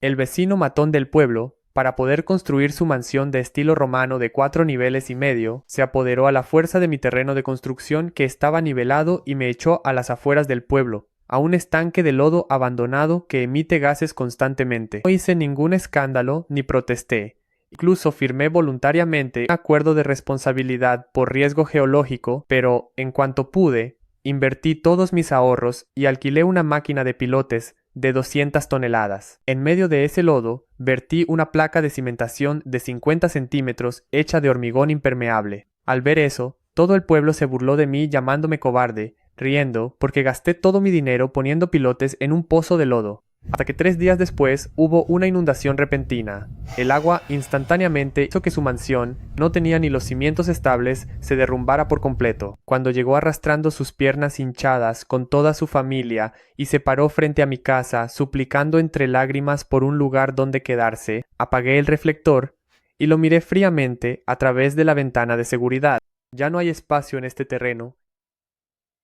El vecino matón del pueblo, para poder construir su mansión de estilo romano de 4 niveles y medio, se apoderó a la fuerza de mi terreno de construcción que estaba nivelado y me echó a las afueras del pueblo, a un estanque de lodo abandonado que emite gases constantemente. No hice ningún escándalo ni protesté. Incluso firmé voluntariamente un acuerdo de responsabilidad por riesgo geológico, pero, en cuanto pude, invertí todos mis ahorros y alquilé una máquina de pilotes de 200 toneladas. En medio de ese lodo, vertí una placa de cimentación de 50 centímetros hecha de hormigón impermeable. Al ver eso, todo el pueblo se burló de mí llamándome cobarde, riendo, porque gasté todo mi dinero poniendo pilotes en un pozo de lodo. Hasta que 3 días después hubo una inundación repentina. El agua instantáneamente hizo que su mansión, no tenía ni los cimientos estables, se derrumbara por completo. Cuando llegó arrastrando sus piernas hinchadas con toda su familia y se paró frente a mi casa, suplicando entre lágrimas por un lugar donde quedarse, apagué el reflector y lo miré fríamente a través de la ventana de seguridad. Ya no hay espacio en este terreno.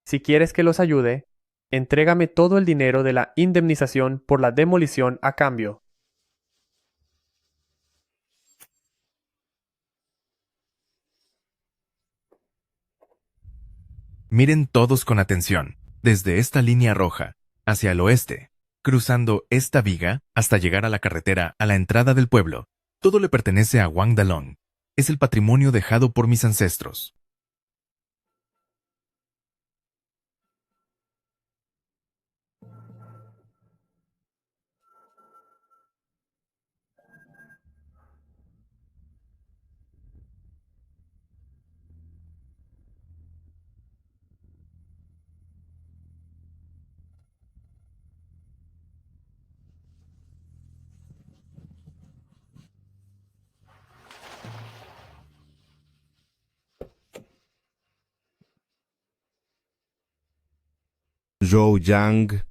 Si quieres que los ayude, entrégame todo el dinero de la indemnización por la demolición a cambio. Miren todos con atención, desde esta línea roja, hacia el oeste, cruzando esta viga hasta llegar a la carretera a la entrada del pueblo. Todo le pertenece a Wang Dalong. Es el patrimonio dejado por mis ancestros. Zhou Yang,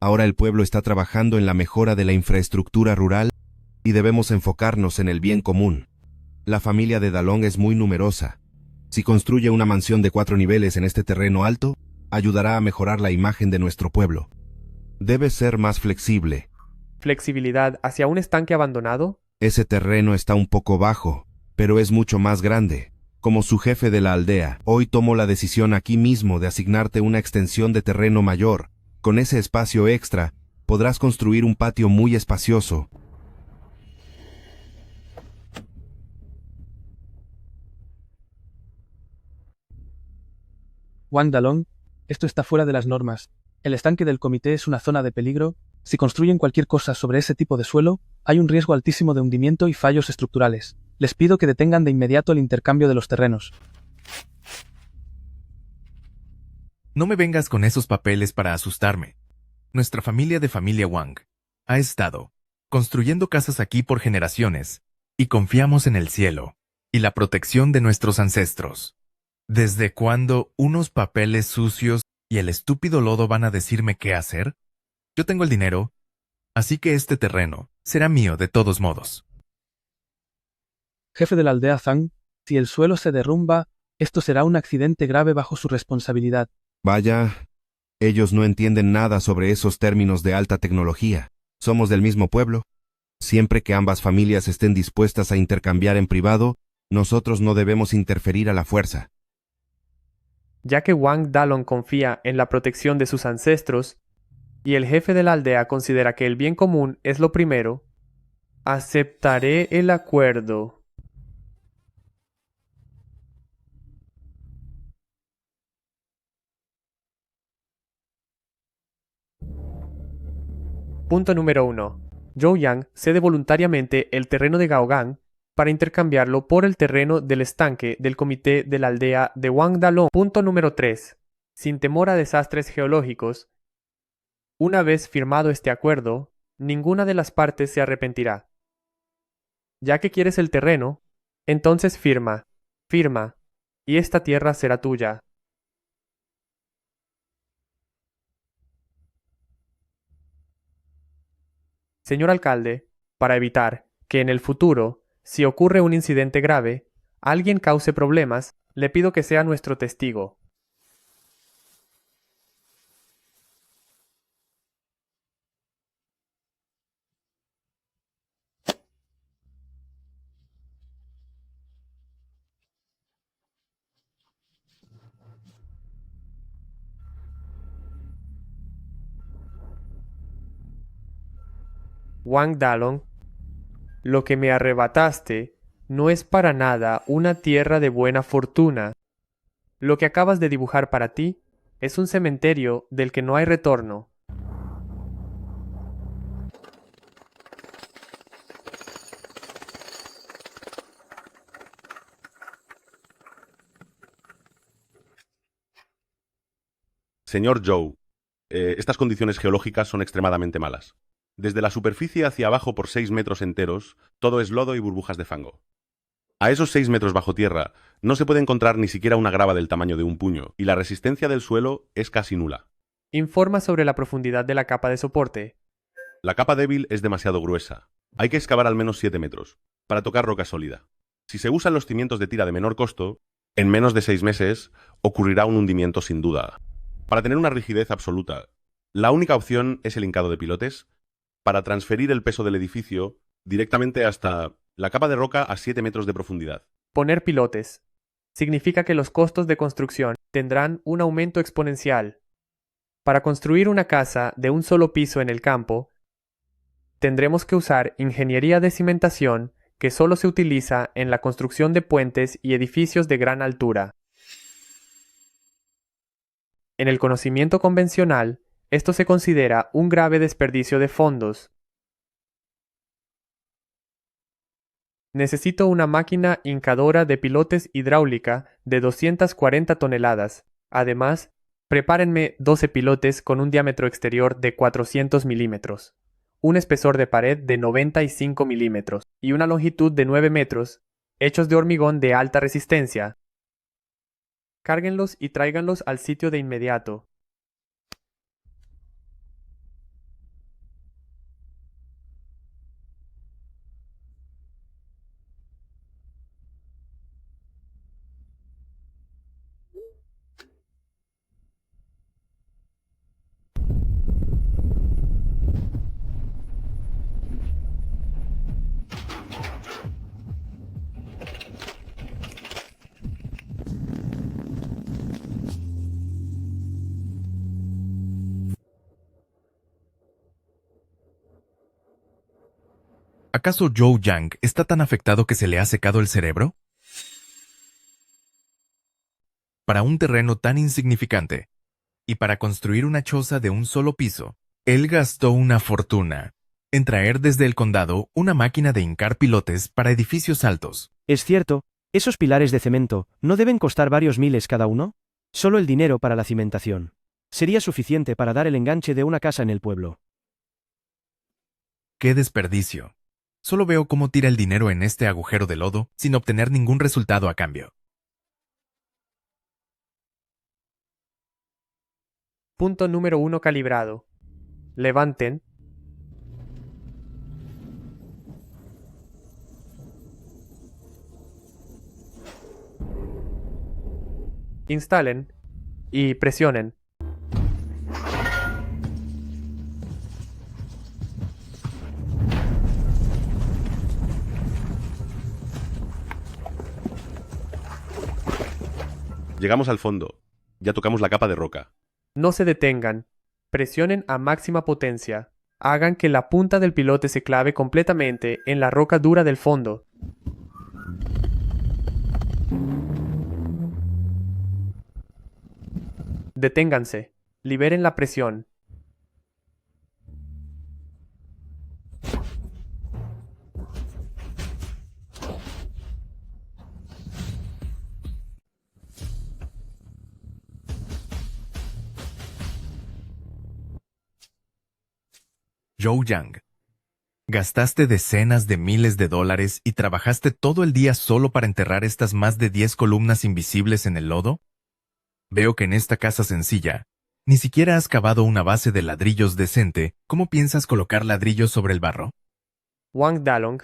ahora el pueblo está trabajando en la mejora de la infraestructura rural y debemos enfocarnos en el bien común. La familia de Dalong es muy numerosa. Si construye una mansión de 4 niveles en este terreno alto, ayudará a mejorar la imagen de nuestro pueblo. Debe ser más flexible. ¿Flexibilidad hacia un estanque abandonado? Ese terreno está un poco bajo, pero es mucho más grande. Como su jefe de la aldea, hoy tomo la decisión aquí mismo de asignarte una extensión de terreno mayor. Con ese espacio extra, podrás construir un patio muy espacioso. Wang Dalong, esto está fuera de las normas. El estanque del comité es una zona de peligro. Si construyen cualquier cosa sobre ese tipo de suelo, hay un riesgo altísimo de hundimiento y fallos estructurales. Les pido que detengan de inmediato el intercambio de los terrenos. No me vengas con esos papeles para asustarme. Nuestra familia de familia Wang ha estado construyendo casas aquí por generaciones y confiamos en el cielo y la protección de nuestros ancestros. ¿Desde cuándo unos papeles sucios y el estúpido lodo van a decirme qué hacer? Yo tengo el dinero, así que este terreno será mío de todos modos. Jefe de la aldea Zhang, si el suelo se derrumba, esto será un accidente grave bajo su responsabilidad. Vaya, ellos no entienden nada sobre esos términos de alta tecnología. Somos del mismo pueblo. Siempre que ambas familias estén dispuestas a intercambiar en privado, nosotros no debemos interferir a la fuerza. Ya que Wang Dalong confía en la protección de sus ancestros, y el jefe de la aldea considera que el bien común es lo primero, aceptaré el acuerdo. Punto número 1. Zhou Yang cede voluntariamente el terreno de Gaogang para intercambiarlo por el terreno del estanque del comité de la aldea de Wang Dalong. Punto número 3. Sin temor a desastres geológicos, una vez firmado este acuerdo, ninguna de las partes se arrepentirá. Ya que quieres el terreno, entonces firma, firma, y esta tierra será tuya. Señor alcalde, para evitar que en el futuro, si ocurre un incidente grave, alguien cause problemas, le pido que sea nuestro testigo. Wang Dalong, lo que me arrebataste no es para nada una tierra de buena fortuna. Lo que acabas de dibujar para ti es un cementerio del que no hay retorno. Señor Zhou, estas condiciones geológicas son extremadamente malas. Desde la superficie hacia abajo por 6 metros enteros, todo es lodo y burbujas de fango. A esos 6 metros bajo tierra no se puede encontrar ni siquiera una grava del tamaño de un puño, y la resistencia del suelo es casi nula. Informa sobre la profundidad de la capa de soporte. La capa débil es demasiado gruesa. Hay que excavar al menos 7 metros para tocar roca sólida. Si se usan los cimientos de tira de menor costo, en menos de 6 meses ocurrirá un hundimiento sin duda. Para tener una rigidez absoluta, la única opción es el hincado de pilotes para transferir el peso del edificio directamente hasta la capa de roca a 7 metros de profundidad. Poner pilotes significa que los costos de construcción tendrán un aumento exponencial. Para construir una casa de un solo piso en el campo, tendremos que usar ingeniería de cimentación que solo se utiliza en la construcción de puentes y edificios de gran altura. En el conocimiento convencional, esto se considera un grave desperdicio de fondos. Necesito una máquina hincadora de pilotes hidráulica de 240 toneladas. Además, prepárenme 12 pilotes con un diámetro exterior de 400 milímetros, un espesor de pared de 95 milímetros y una longitud de 9 metros, hechos de hormigón de alta resistencia. Cárguenlos y tráiganlos al sitio de inmediato. ¿Acaso Zhou Yang está tan afectado que se le ha secado el cerebro? Para un terreno tan insignificante, y para construir una choza de un solo piso, él gastó una fortuna en traer desde el condado una máquina de hincar pilotes para edificios altos. Es cierto, esos pilares de cemento no deben costar varios miles cada uno. Solo el dinero para la cimentación sería suficiente para dar el enganche de una casa en el pueblo. ¡Qué desperdicio! Solo veo cómo tira el dinero en este agujero de lodo sin obtener ningún resultado a cambio. Punto número 1 calibrado. Levanten. Instalen y presionen. Llegamos al fondo. Ya tocamos la capa de roca. No se detengan. Presionen a máxima potencia. Hagan que la punta del pilote se clave completamente en la roca dura del fondo. Deténganse. Liberen la presión. Zhou Yang, gastaste decenas de miles de dólares y trabajaste todo el día solo para enterrar estas más de 10 columnas invisibles en el lodo. Veo que en esta casa sencilla, ni siquiera has cavado una base de ladrillos decente. ¿Cómo piensas colocar ladrillos sobre el barro? Wang Dalong,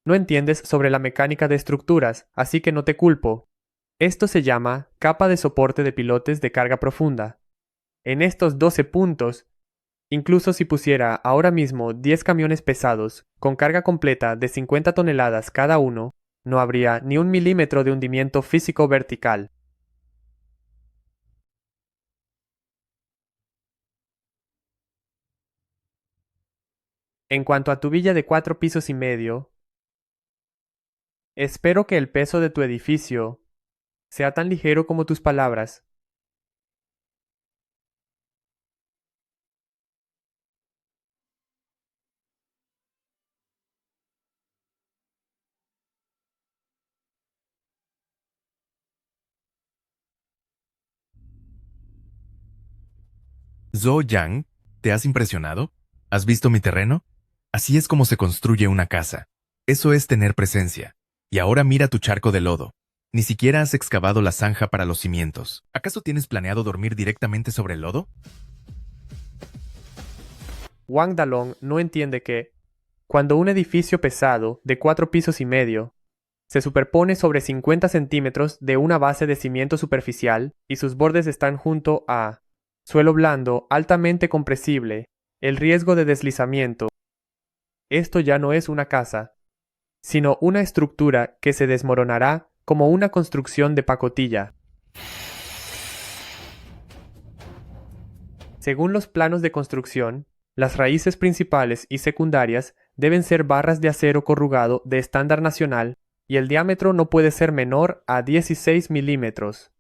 no entiendes sobre la mecánica de estructuras, así que no te culpo. Esto se llama capa de soporte de pilotes de carga profunda. En estos 12 puntos, incluso si pusiera ahora mismo 10 camiones pesados con carga completa de 50 toneladas cada uno, no habría ni un milímetro de hundimiento físico vertical. En cuanto a tu villa de 4 pisos y medio, espero que el peso de tu edificio sea tan ligero como tus palabras. Zhou Yang, ¿te has impresionado? ¿Has visto mi terreno? Así es como se construye una casa. Eso es tener presencia. Y ahora mira tu charco de lodo. Ni siquiera has excavado la zanja para los cimientos. ¿Acaso tienes planeado dormir directamente sobre el lodo? Wang Dalong no entiende que, cuando un edificio pesado de 4 pisos y medio se superpone sobre 50 centímetros de una base de cimiento superficial y sus bordes están junto a suelo blando altamente compresible, el riesgo de deslizamiento, esto ya no es una casa, sino una estructura que se desmoronará como una construcción de pacotilla. Según los planos de construcción, las raíces principales y secundarias deben ser barras de acero corrugado de estándar nacional y el diámetro no puede ser menor a 16 milímetros.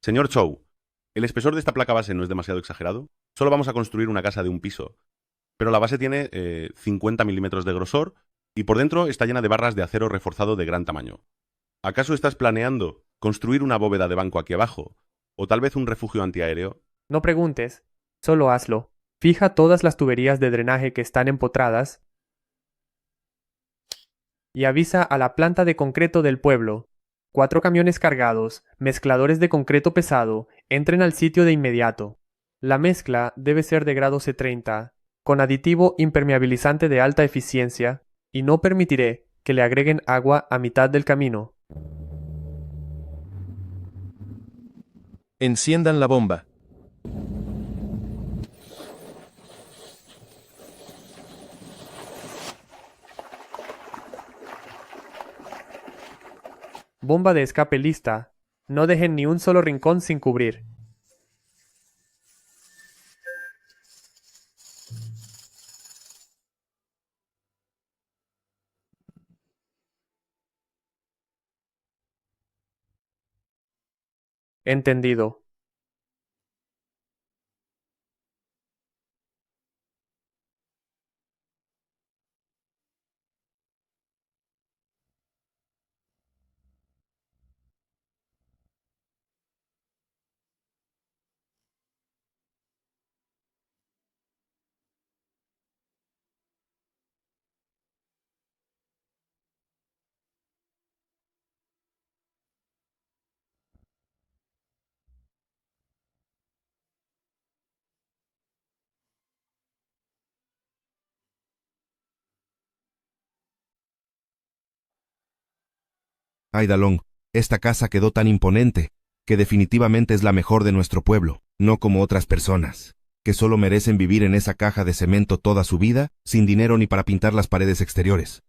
Señor Chow, ¿el espesor de esta placa base no es demasiado exagerado? Solo vamos a construir una casa de un piso, pero la base tiene 50 milímetros de grosor y por dentro está llena de barras de acero reforzado de gran tamaño. ¿Acaso estás planeando construir una bóveda de banco aquí abajo? ¿O tal vez un refugio antiaéreo? No preguntes, solo hazlo. Fija todas las tuberías de drenaje que están empotradas y avisa a la planta de concreto del pueblo. 4 camiones cargados, mezcladores de concreto pesado, entren al sitio de inmediato. La mezcla debe ser de grado C30, con aditivo impermeabilizante de alta eficiencia, y no permitiré que le agreguen agua a mitad del camino. Enciendan la bomba. Bomba de escape lista. No dejen ni un solo rincón sin cubrir. Entendido. Ay, Dalong, esta casa quedó tan imponente, que definitivamente es la mejor de nuestro pueblo, no como otras personas, que solo merecen vivir en esa caja de cemento toda su vida, sin dinero ni para pintar las paredes exteriores.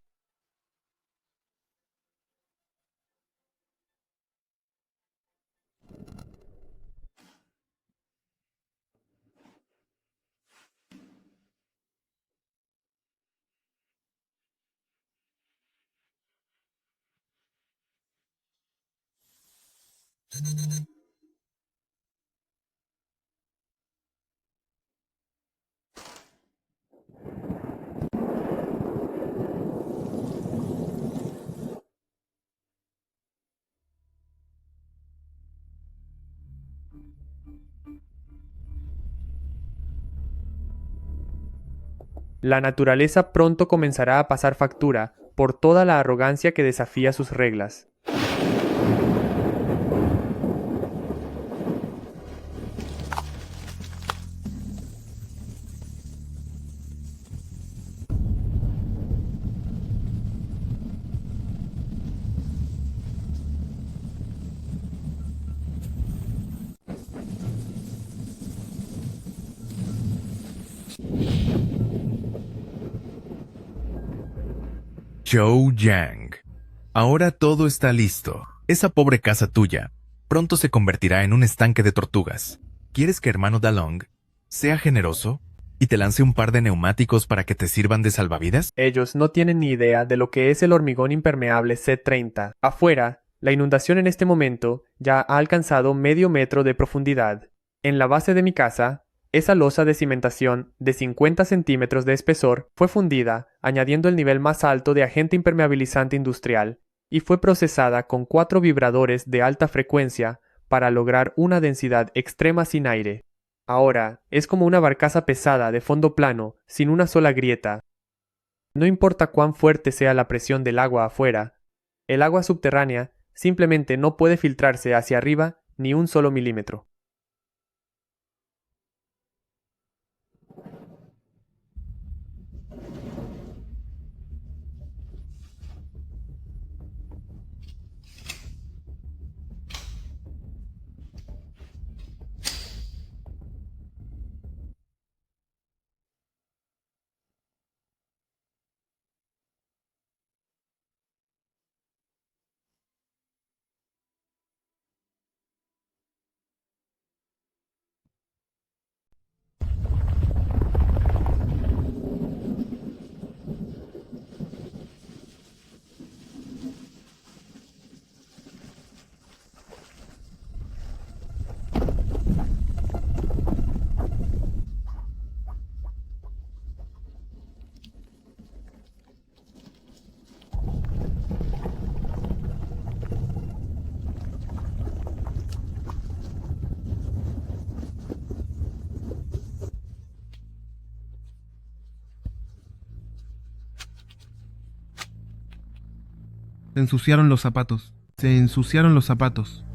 La naturaleza pronto comenzará a pasar factura por toda la arrogancia que desafía sus reglas. Zhou Yang. Ahora todo está listo. Esa pobre casa tuya pronto se convertirá en un estanque de tortugas. ¿Quieres que hermano Dalong sea generoso y te lance un par de neumáticos para que te sirvan de salvavidas? Ellos no tienen ni idea de lo que es el hormigón impermeable C30. Afuera, la inundación en este momento ya ha alcanzado medio metro de profundidad. En la base de mi casa, esa losa de cimentación de 50 centímetros de espesor fue fundida, añadiendo el nivel más alto de agente impermeabilizante industrial, y fue procesada con 4 vibradores de alta frecuencia para lograr una densidad extrema sin aire. Ahora, es como una barcaza pesada de fondo plano, sin una sola grieta. No importa cuán fuerte sea la presión del agua afuera, el agua subterránea simplemente no puede filtrarse hacia arriba ni un solo milímetro. Se ensuciaron los zapatos. Se ensuciaron los zapatos.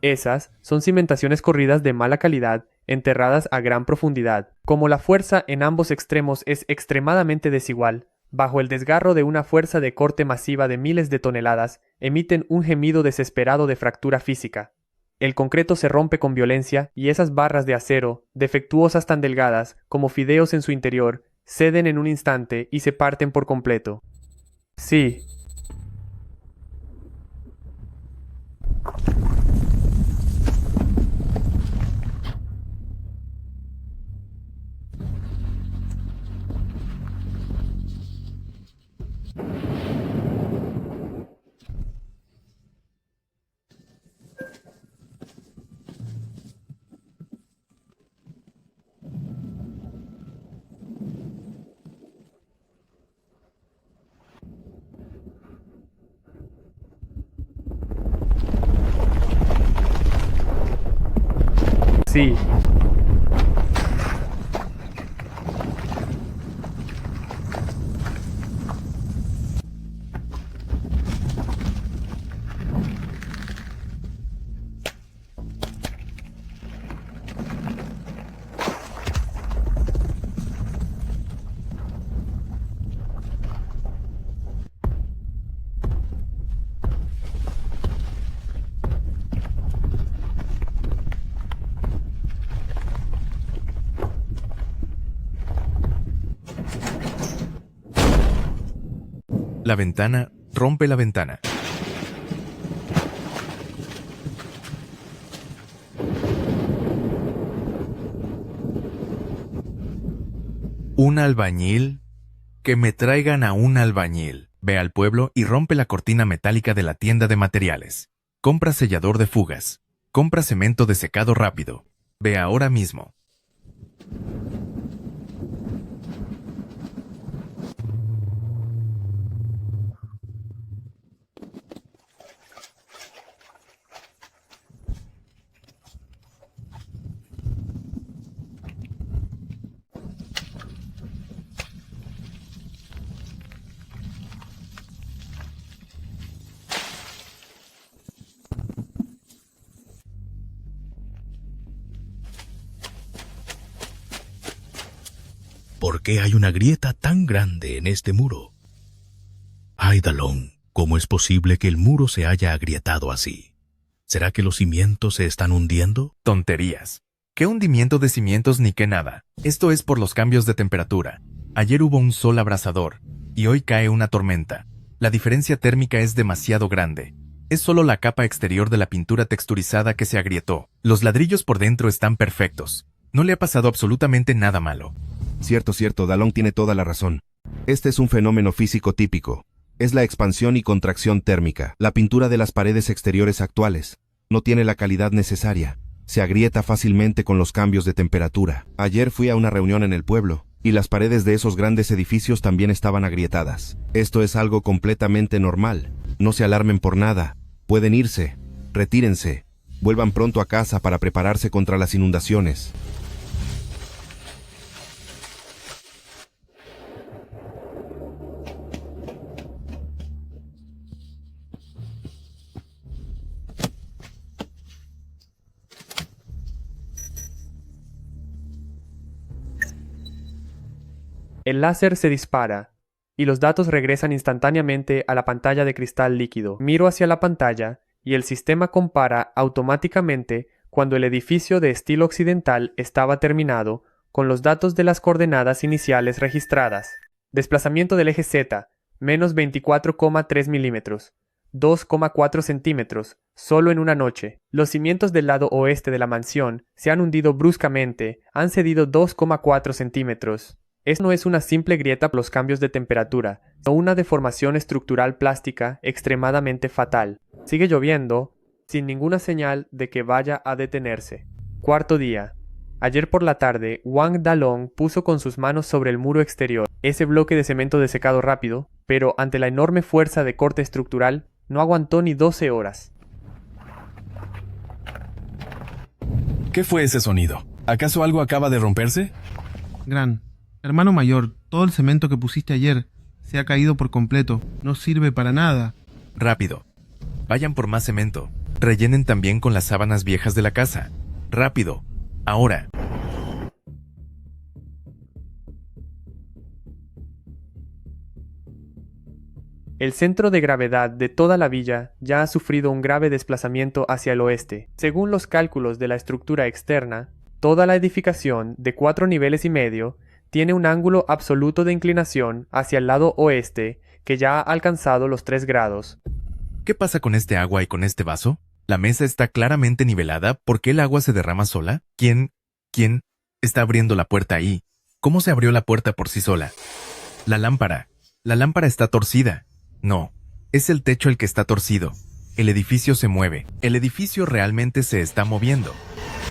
Esas son cimentaciones corridas de mala calidad, enterradas a gran profundidad. Como la fuerza en ambos extremos es extremadamente desigual, bajo el desgarro de una fuerza de corte masiva de miles de toneladas, emiten un gemido desesperado de fractura física. El concreto se rompe con violencia y esas barras de acero, defectuosas tan delgadas como fideos en su interior, ceden en un instante y se parten por completo. Sí. Sí. La ventana rompe la ventana. Un albañil Que me traigan a un albañil. Ve al pueblo y rompe la cortina metálica de la tienda de materiales. Compra sellador de fugas. Compra cemento de secado rápido. Ve ahora mismo. ¿Por qué hay una grieta tan grande en este muro? Ay, Dalón, ¿cómo es posible que el muro se haya agrietado así? ¿Será que los cimientos se están hundiendo? Tonterías. ¿Qué hundimiento de cimientos ni qué nada? Esto es por los cambios de temperatura. Ayer hubo un sol abrasador, y hoy cae una tormenta. La diferencia térmica es demasiado grande. Es solo la capa exterior de la pintura texturizada que se agrietó. Los ladrillos por dentro están perfectos. No le ha pasado absolutamente nada malo. Cierto, Dalón tiene toda la razón. Este es un fenómeno físico típico. Es la expansión y contracción térmica. La pintura de las paredes exteriores actuales no tiene la calidad necesaria. Se agrieta fácilmente con los cambios de temperatura. Ayer fui a una reunión en el pueblo, y las paredes de esos grandes edificios también estaban agrietadas. Esto es algo completamente normal. No se alarmen por nada. Pueden irse. Retírense. Vuelvan pronto a casa para prepararse contra las inundaciones. El láser se dispara, y los datos regresan instantáneamente a la pantalla de cristal líquido. Miro hacia la pantalla, y el sistema compara automáticamente cuando el edificio de estilo occidental estaba terminado con los datos de las coordenadas iniciales registradas. Desplazamiento del eje Z, menos 24,3 milímetros, 2,4 centímetros, solo en una noche. Los cimientos del lado oeste de la mansión se han hundido bruscamente, han cedido 2,4 centímetros. Esto no es una simple grieta por los cambios de temperatura, sino una deformación estructural plástica extremadamente fatal. Sigue lloviendo, sin ninguna señal de que vaya a detenerse. Cuarto día. Ayer por la tarde, Wang Dalong puso con sus manos sobre el muro exterior ese bloque de cemento de secado rápido, pero ante la enorme fuerza de corte estructural, no aguantó ni 12 horas. ¿Qué fue ese sonido? ¿Acaso algo acaba de romperse? Gran. Hermano mayor, todo el cemento que pusiste ayer se ha caído por completo. No sirve para nada. Rápido. Vayan por más cemento. Rellenen también con las sábanas viejas de la casa. Rápido. Ahora. El centro de gravedad de toda la villa ya ha sufrido un grave desplazamiento hacia el oeste. Según los cálculos de la estructura externa, toda la edificación de 4 niveles y medio tiene un ángulo absoluto de inclinación hacia el lado oeste que ya ha alcanzado los 3 grados. ¿Qué pasa con este agua y con este vaso? La mesa está claramente nivelada. ¿Por qué el agua se derrama sola? ¿Quién está abriendo la puerta ahí? ¿Cómo se abrió la puerta por sí sola? La lámpara está torcida. No, es el techo el que está torcido. El edificio se mueve. El edificio realmente se está moviendo.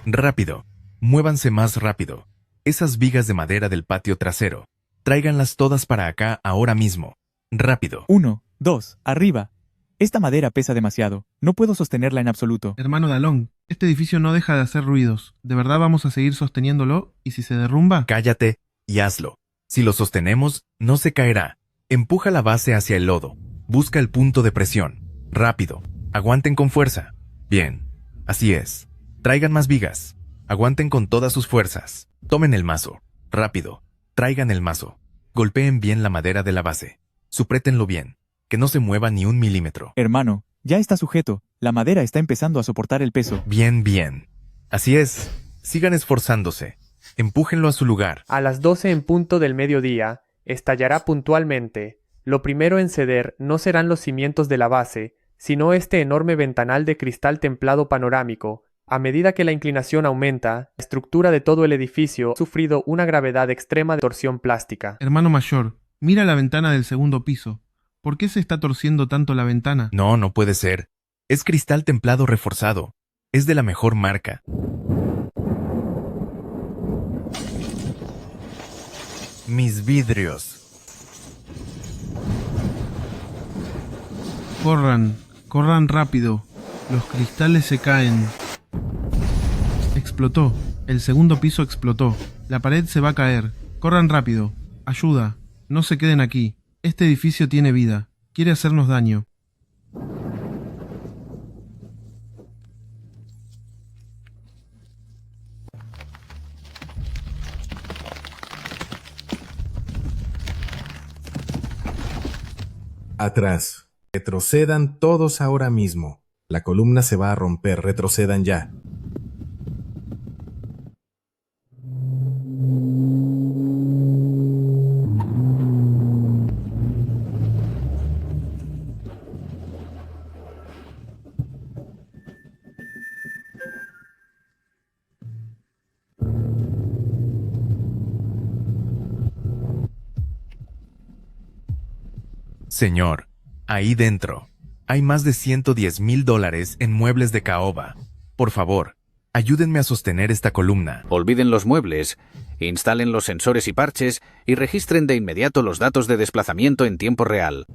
Rápido. Muévanse más rápido. Esas vigas de madera del patio trasero. Tráiganlas todas para acá ahora mismo. Rápido. 1, 2, arriba. Esta madera pesa demasiado. No puedo sostenerla en absoluto. Hermano Dalong, este edificio no deja de hacer ruidos. ¿De verdad vamos a seguir sosteniéndolo? ¿Y si se derrumba? Cállate y hazlo. Si lo sostenemos, no se caerá. Empuja la base hacia el lodo. Busca el punto de presión. Rápido. Aguanten con fuerza. Bien. Así es. Traigan más vigas. Aguanten con todas sus fuerzas. Tomen el mazo. Rápido. Traigan el mazo. Golpeen bien la madera de la base. Supriétenlo bien. Que no se mueva ni un milímetro. Hermano, ya está sujeto. La madera está empezando a soportar el peso. Bien, bien. Así es. Sigan esforzándose. Empújenlo a su lugar. A las 12 en punto del mediodía, estallará puntualmente. Lo primero en ceder no serán los cimientos de la base, sino este enorme ventanal de cristal templado panorámico. A medida que la inclinación aumenta, la estructura de todo el edificio ha sufrido una gravedad extrema de torsión plástica. Hermano mayor, Mira la ventana del segundo piso. ¿Por qué se está torciendo tanto la ventana? No, no puede ser. Es cristal templado reforzado. Es de la mejor marca. Mis vidrios. Corran, corran rápido. Los cristales se caen. Explotó. El segundo piso explotó. La pared se va a caer. Corran rápido. Ayuda. No se queden aquí. Este edificio tiene vida. Quiere hacernos daño. Atrás. Retrocedan todos ahora mismo. La columna se va a romper. Retrocedan ya. Señor, ahí dentro, hay más de $110,000 en muebles de caoba. Por favor, ayúdenme a sostener esta columna. Olviden los muebles, instalen los sensores y parches y registren de inmediato los datos de desplazamiento en tiempo real.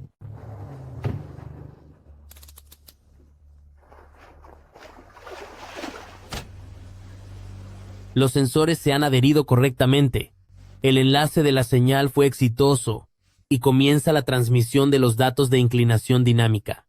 Los sensores se han adherido correctamente. El enlace de la señal fue exitoso y comienza la transmisión de los datos de inclinación dinámica.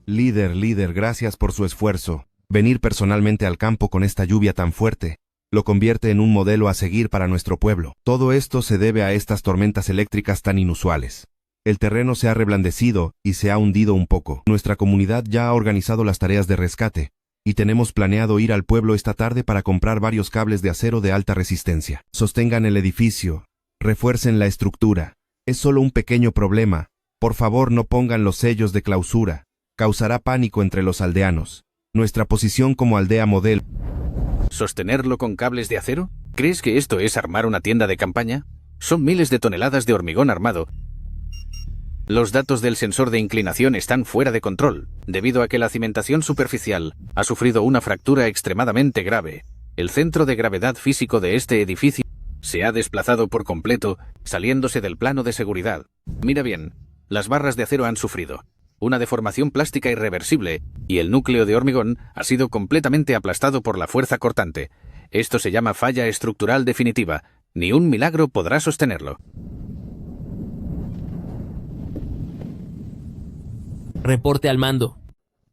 Líder, gracias por su esfuerzo. Venir personalmente al campo con esta lluvia tan fuerte lo convierte en un modelo a seguir para nuestro pueblo. Todo esto se debe a estas tormentas eléctricas tan inusuales. El terreno se ha reblandecido y se ha hundido un poco. Nuestra comunidad ya ha organizado las tareas de rescate y tenemos planeado ir al pueblo esta tarde para comprar varios cables de acero de alta resistencia. Sostengan el edificio, refuercen la estructura. Es solo un pequeño problema. Por favor, no pongan los sellos de clausura. Causará pánico entre los aldeanos. Nuestra posición como aldea modelo. ¿Sostenerlo con cables de acero? ¿Crees que esto es armar una tienda de campaña? Son miles de toneladas de hormigón armado. Los datos del sensor de inclinación están fuera de control, debido a que la cimentación superficial ha sufrido una fractura extremadamente grave. El centro de gravedad físico de este edificio se ha desplazado por completo, saliéndose del plano de seguridad. Mira bien, las barras de acero han sufrido una deformación plástica irreversible y el núcleo de hormigón ha sido completamente aplastado por la fuerza cortante. Esto se llama falla estructural definitiva. Ni un milagro podrá sostenerlo. Reporte al mando.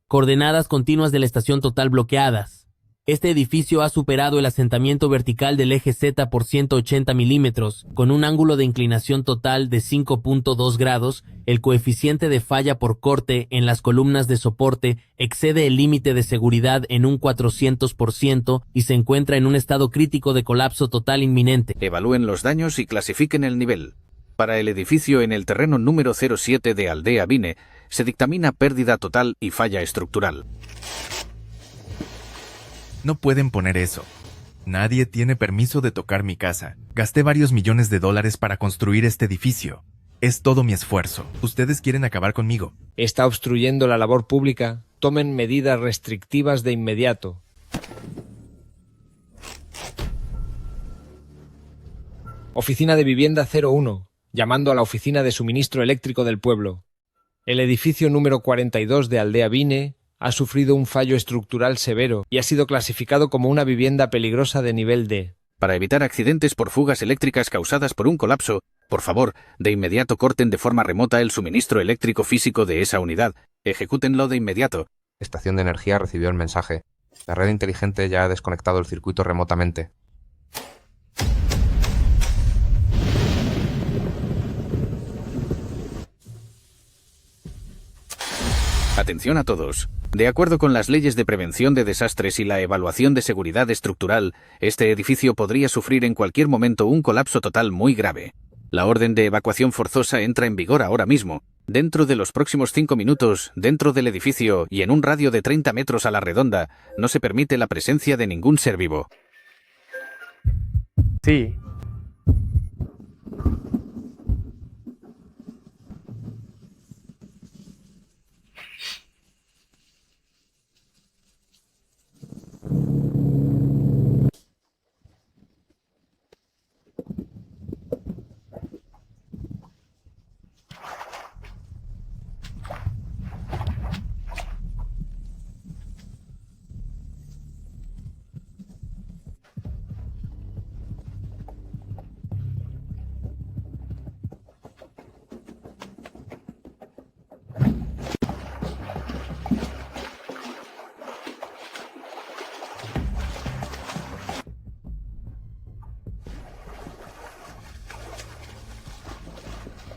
Coordenadas continuas de la estación total bloqueadas. Este edificio ha superado el asentamiento vertical del eje Z por 180 milímetros, con un ángulo de inclinación total de 5.2 grados. El coeficiente de falla por corte en las columnas de soporte excede el límite de seguridad en un 400% y se encuentra en un estado crítico de colapso total inminente. Evalúen los daños y clasifiquen el nivel. Para el edificio en el terreno número 07 de Aldea Vine, se dictamina pérdida total y falla estructural. No pueden poner eso. Nadie tiene permiso de tocar mi casa. Gasté varios millones de dólares para construir este edificio. Es todo mi esfuerzo. Ustedes quieren acabar conmigo. Está obstruyendo la labor pública. Tomen medidas restrictivas de inmediato. Oficina de Vivienda 01, llamando a la Oficina de Suministro Eléctrico del pueblo. El edificio número 42 de Aldea Vine ha sufrido un fallo estructural severo y ha sido clasificado como una vivienda peligrosa de nivel D. Para evitar accidentes por fugas eléctricas causadas por un colapso, por favor, de inmediato corten de forma remota el suministro eléctrico físico de esa unidad. Ejecútenlo de inmediato. Estación de energía recibió el mensaje. La red inteligente ya ha desconectado el circuito remotamente. Atención a todos. De acuerdo con las leyes de prevención de desastres y la evaluación de seguridad estructural, este edificio podría sufrir en cualquier momento un colapso total muy grave. La orden de evacuación forzosa entra en vigor ahora mismo. Dentro de los próximos 5 minutos, dentro del edificio y en un radio de 30 metros a la redonda, no se permite la presencia de ningún ser vivo. Sí.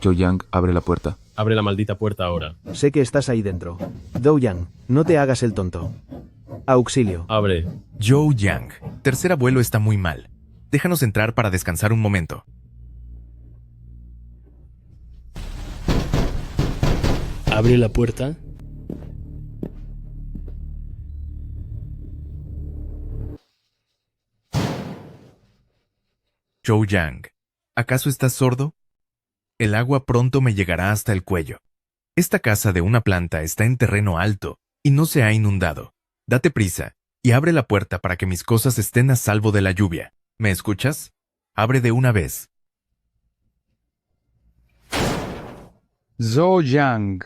Zhou Yang, abre la puerta. Abre la maldita puerta ahora. Sé que estás ahí dentro. Zhou Yang, no te hagas el tonto. Auxilio. Abre. Zhou Yang, tercer abuelo está muy mal. Déjanos entrar para descansar un momento. Abre la puerta. Zhou Yang, ¿acaso estás sordo? El agua pronto me llegará hasta el cuello. Esta casa de una planta está en terreno alto y no se ha inundado. Date prisa y abre la puerta para que mis cosas estén a salvo de la lluvia. ¿Me escuchas? Abre de una vez. Zhou Yang,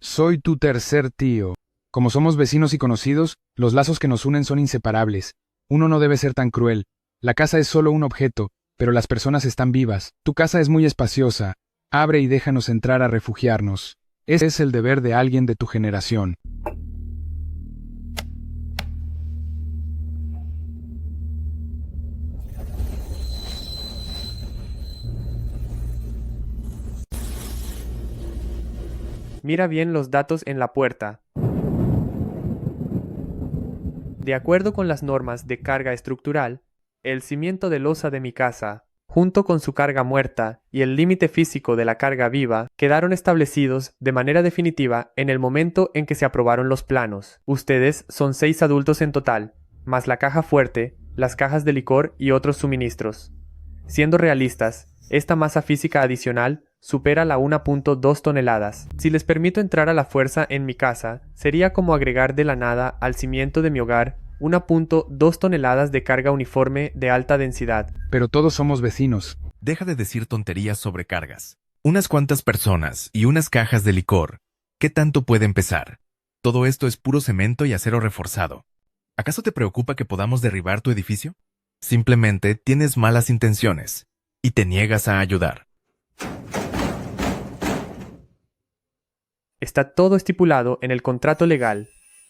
soy tu tercer tío. Como somos vecinos y conocidos, los lazos que nos unen son inseparables. Uno no debe ser tan cruel. La casa es solo un objeto, pero las personas están vivas. Tu casa es muy espaciosa. Abre y déjanos entrar a refugiarnos. Ese es el deber de alguien de tu generación. Mira bien los datos en la puerta. De acuerdo con las normas de carga estructural, el cimiento de losa de mi casa, junto con su carga muerta y el límite físico de la carga viva, quedaron establecidos de manera definitiva en el momento en que se aprobaron los planos. Ustedes son 6 adultos en total, más la caja fuerte, las cajas de licor y otros suministros. Siendo realistas, esta masa física adicional supera la 1.2 toneladas. Si les permito entrar a la fuerza en mi casa, sería como agregar de la nada al cimiento de mi hogar 1.2 toneladas de carga uniforme de alta densidad. Pero todos somos vecinos. Deja de decir tonterías sobre cargas. Unas cuantas personas y unas cajas de licor. ¿Qué tanto puede empezar? Todo esto es puro cemento y acero reforzado. ¿Acaso te preocupa que podamos derribar tu edificio? Simplemente tienes malas intenciones y te niegas a ayudar. Está todo estipulado en el contrato legal.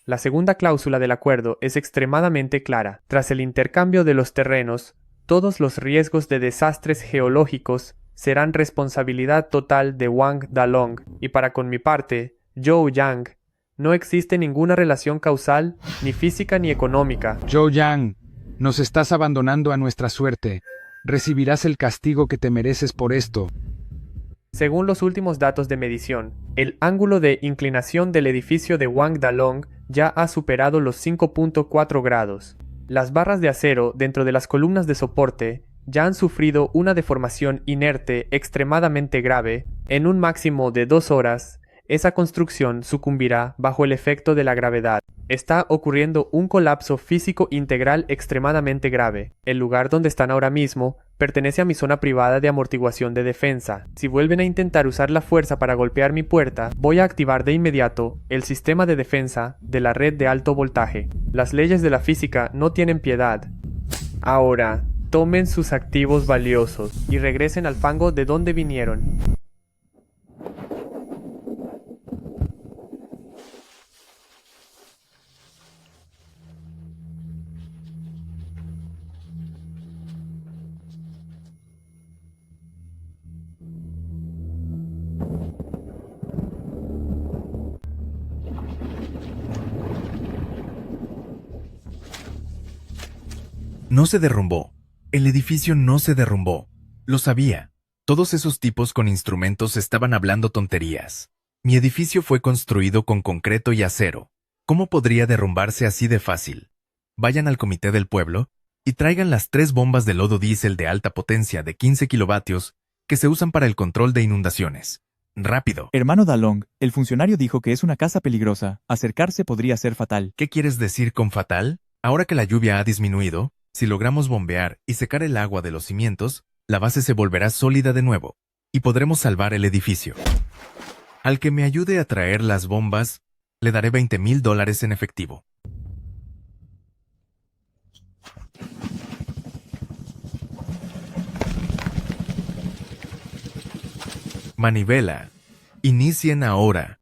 La segunda cláusula del acuerdo es extremadamente clara. Tras el intercambio de los terrenos, todos los riesgos de desastres geológicos serán responsabilidad total de Wang Dalong, y para con mi parte, Zhou Yang, no existe ninguna relación causal, ni física ni económica. Zhou Yang, nos estás abandonando a nuestra suerte. Recibirás el castigo que te mereces por esto. Según los últimos datos de medición, el ángulo de inclinación del edificio de Wang Dalong ya ha superado los 5.4 grados. Las barras de acero dentro de las columnas de soporte ya han sufrido una deformación inerte extremadamente grave. En un máximo de 2 horas, esa construcción sucumbirá bajo el efecto de la gravedad. Está ocurriendo un colapso físico integral extremadamente grave. El lugar donde están ahora mismo pertenece a mi zona privada de amortiguación de defensa. Si vuelven a intentar usar la fuerza para golpear mi puerta, voy a activar de inmediato el sistema de defensa de la red de alto voltaje. Las leyes de la física no tienen piedad. Ahora, tomen sus activos valiosos y regresen al fango de donde vinieron. No se derrumbó. El edificio no se derrumbó. Lo sabía. Todos esos tipos con instrumentos estaban hablando tonterías. Mi edificio fue construido con concreto y acero. ¿Cómo podría derrumbarse así de fácil? Vayan al comité del pueblo y traigan las 3 bombas de lodo diésel de alta potencia de 15 kilovatios que se usan para el control de inundaciones. ¡Rápido! Hermano Dalong, el funcionario dijo que es una casa peligrosa. Acercarse podría ser fatal. ¿Qué quieres decir con fatal? Ahora que la lluvia ha disminuido, si logramos bombear y secar el agua de los cimientos, la base se volverá sólida de nuevo y podremos salvar el edificio. Al que me ayude a traer las bombas, le daré $20,000 en efectivo. Manivela. Inicien ahora.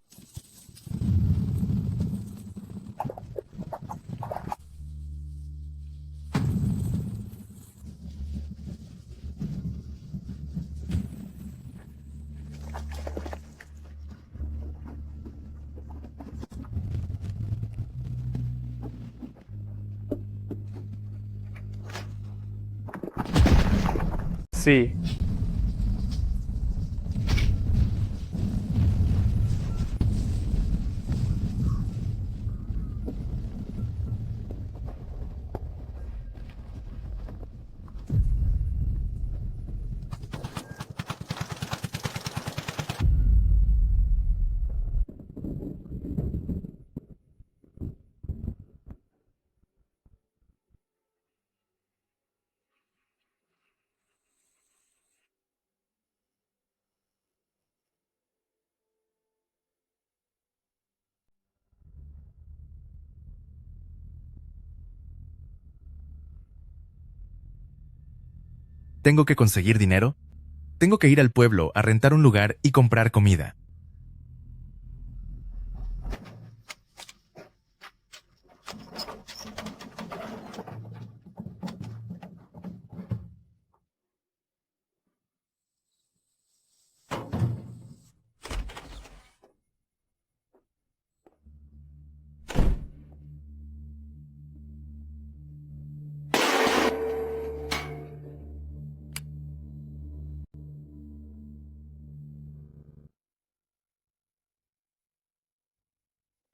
Sí. ¿Tengo que conseguir dinero? Tengo que ir al pueblo a rentar un lugar y comprar comida.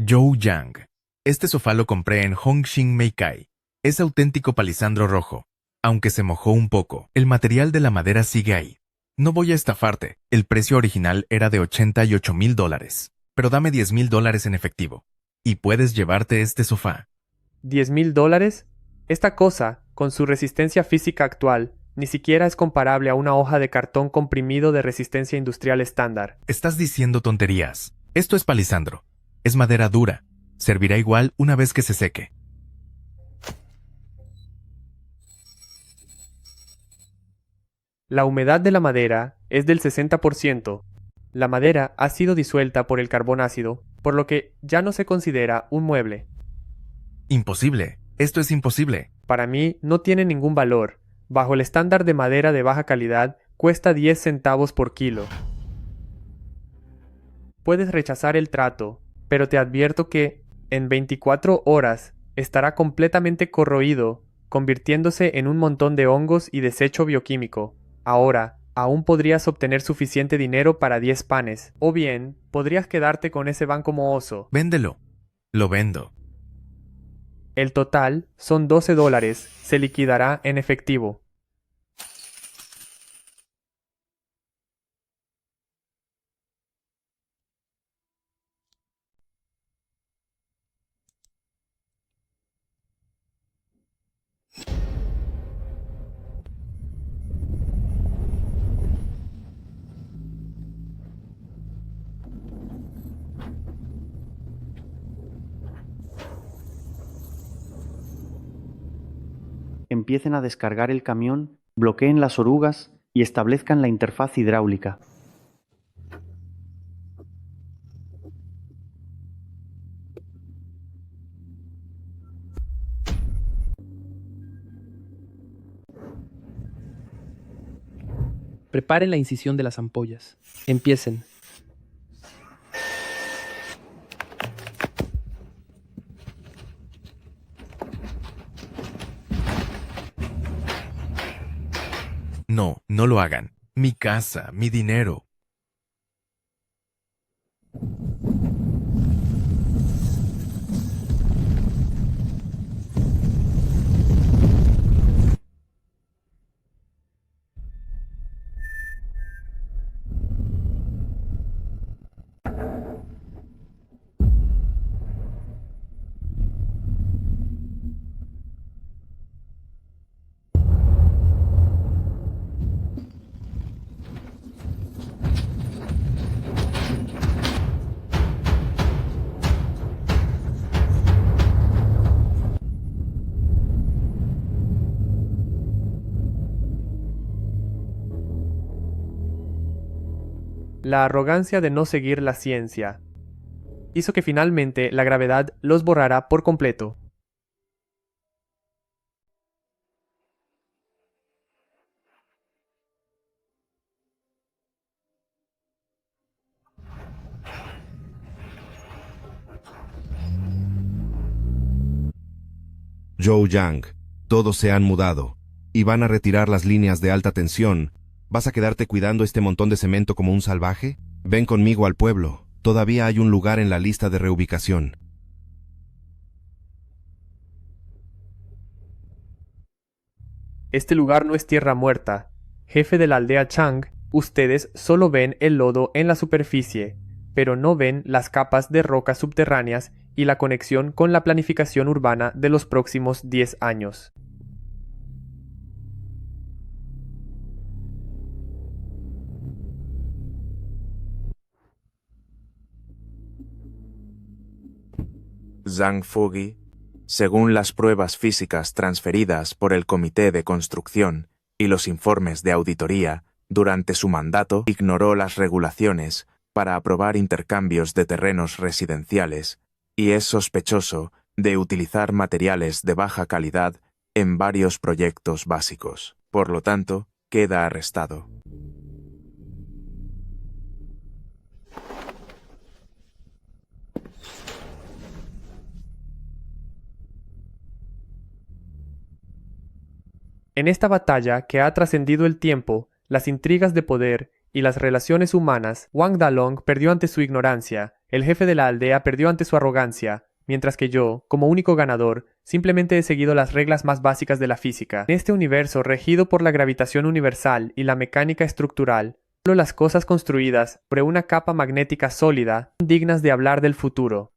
Zhou Yang. Este sofá lo compré en Hongxing Meikai. Es auténtico palisandro rojo. Aunque se mojó un poco, el material de la madera sigue ahí. No voy a estafarte. El precio original era de $88,000. Pero dame $10,000 en efectivo. Y puedes llevarte este sofá. ¿$10,000? Esta cosa, con su resistencia física actual, ni siquiera es comparable a una hoja de cartón comprimido de resistencia industrial estándar. Estás diciendo tonterías. Esto es palisandro. Es madera dura. Servirá igual una vez que se seque. La humedad de la madera es del 60%. La madera ha sido disuelta por el carbón ácido, por lo que ya no se considera un mueble. Imposible. Esto es imposible. Para mí no tiene ningún valor. Bajo el estándar de madera de baja calidad, cuesta 10 centavos por kilo. Puedes rechazar el trato, pero te advierto que, en 24 horas, estará completamente corroído, convirtiéndose en un montón de hongos y desecho bioquímico. Ahora, aún podrías obtener suficiente dinero para 10 panes, o bien, podrías quedarte con ese van como oso. Véndelo. Lo vendo. El total son $12. Se liquidará en efectivo. Empiecen a descargar el camión, bloqueen las orugas y establezcan la interfaz hidráulica. Preparen la incisión de las ampollas. Empiecen. No, no lo hagan. mi casa, mi dinero. La arrogancia de no seguir la ciencia hizo que finalmente la gravedad los borrara por completo. Zhou Yang, todos se han mudado y van a retirar las líneas de alta tensión. ¿Vas a quedarte cuidando este montón de cemento como un salvaje? Ven conmigo al pueblo. Todavía hay un lugar en la lista de reubicación. Este lugar no es tierra muerta. Jefe de la aldea Chang, ustedes solo ven el lodo en la superficie, pero no ven las capas de rocas subterráneas y la conexión con la planificación urbana de los próximos 10 años. Zhang Fugi, según las pruebas físicas transferidas por el Comité de Construcción y los informes de auditoría, durante su mandato ignoró las regulaciones para aprobar intercambios de terrenos residenciales y es sospechoso de utilizar materiales de baja calidad en varios proyectos básicos. Por lo tanto, queda arrestado. En esta batalla que ha trascendido el tiempo, las intrigas de poder y las relaciones humanas, Wang Dalong perdió ante su ignorancia, el jefe de la aldea perdió ante su arrogancia, mientras que yo, como único ganador, simplemente he seguido las reglas más básicas de la física. En este universo regido por la gravitación universal y la mecánica estructural, solo las cosas construidas sobre una capa magnética sólida son dignas de hablar del futuro.